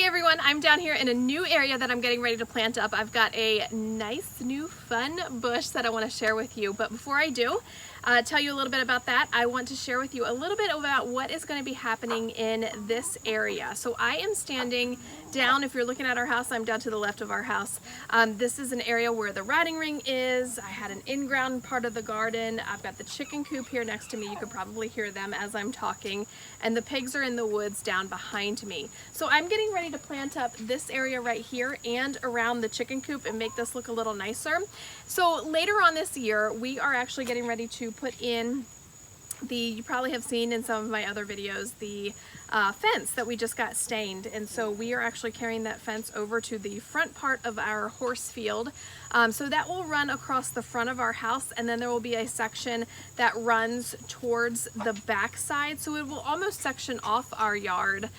everyone, I'm down here in a new area that I'm getting ready to plant up. I've got a nice new fun bush that I want to share with you, but before I do, tell you a little bit about that, I want to share with you a little bit about what is going to be happening in this area. So I am standing down, if you're looking at our house, I'm down to the left of our house. This is an area where the riding ring is. I had an in-ground part of the garden. I've got the chicken coop here next to me. You could probably hear them as I'm talking. And the pigs are in the woods down behind me. So I'm getting ready to plant up this area right here and around the chicken coop and make this look a little nicer. So later on this year, we are actually getting ready to put in you probably have seen in some of my other videos, the fence that we just got stained. And so we are actually carrying that fence over to the front part of our horse field. So that will run across the front of our house, and then there will be a section that runs towards the back side. So it will almost section off our yard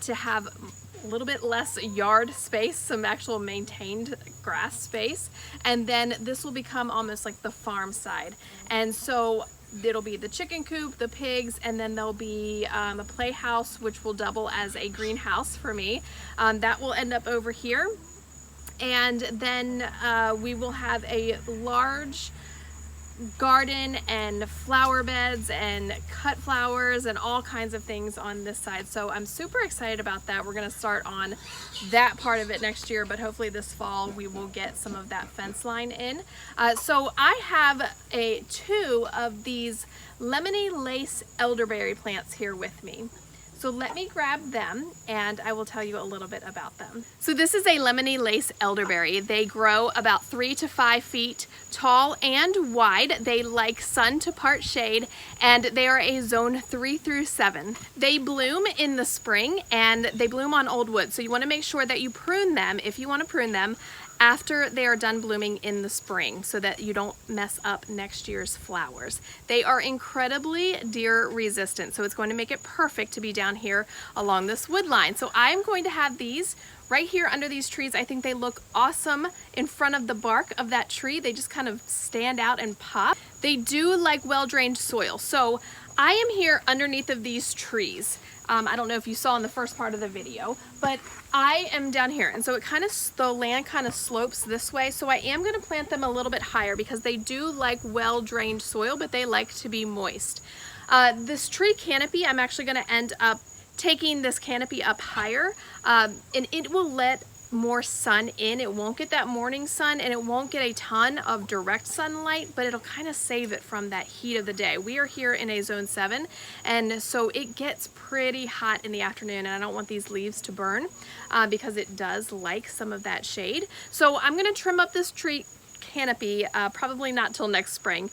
to have a little bit less yard space, some actual maintained grass space. And then this will become almost like the farm side. And so it'll be the chicken coop, the pigs, and then there'll be a playhouse, which will double as a greenhouse for me. That will end up over here. And then we will have a large garden and flower beds and cut flowers and all kinds of things on this side. So I'm super excited about that. We're going to start on that part of it next year, but hopefully this fall we will get some of that fence line in. So I have two of these Lemony Lace Elderberry plants here with me. So let me grab them and I will tell you a little bit about them. So this is a Lemony Lace Elderberry. They grow about 3 to 5 feet tall and wide. They like sun to part shade, and they are a zone 3 through 7. They bloom in the spring and they bloom on old wood. So you want to make sure that you prune them, if you want to prune them, after they are done blooming in the spring so that you don't mess up next year's flowers. They are incredibly deer resistant, so it's going to make it perfect to be down here along this wood line. So I'm going to have these right here under these trees. I think they look awesome in front of the bark of that tree. They just kind of stand out and pop. They do like well-drained soil. So I am here underneath of these trees. I don't know if you saw in the first part of the video, but I am down here, and so the land kind of slopes this way. So I am going to plant them a little bit higher because they do like well-drained soil, but they like to be moist. This tree canopy, I'm actually going to end up taking this canopy up higher, and it will let more sun in. It won't get that morning sun, and it won't get a ton of direct sunlight, but it'll kind of save it from that heat of the day. We are here in a zone 7, and so it gets pretty hot in the afternoon, and I don't want these leaves to burn because it does like some of that shade. So I'm going to trim up this tree canopy, probably not till next spring.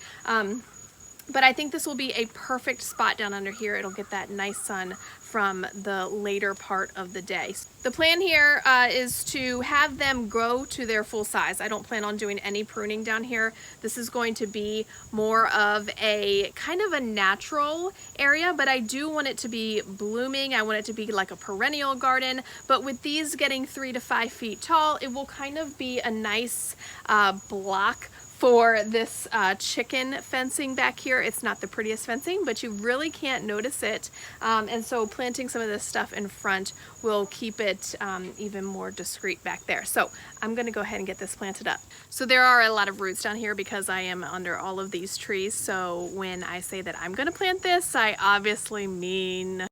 But I think this will be a perfect spot down under here. It'll get that nice sun from the later part of the day. The plan here is to have them grow to their full size. I don't plan on doing any pruning down here. This is going to be more of a kind of a natural area, but I do want it to be blooming. I want it to be like a perennial garden, but with these getting 3 to 5 feet tall, it will kind of be a nice block for this chicken fencing back here. It's not the prettiest fencing, but you really can't notice it. And so planting some of this stuff in front will keep it even more discreet back there. So I'm gonna go ahead and get this planted up. So there are a lot of roots down here because I am under all of these trees. So when I say that I'm gonna plant this, I obviously mean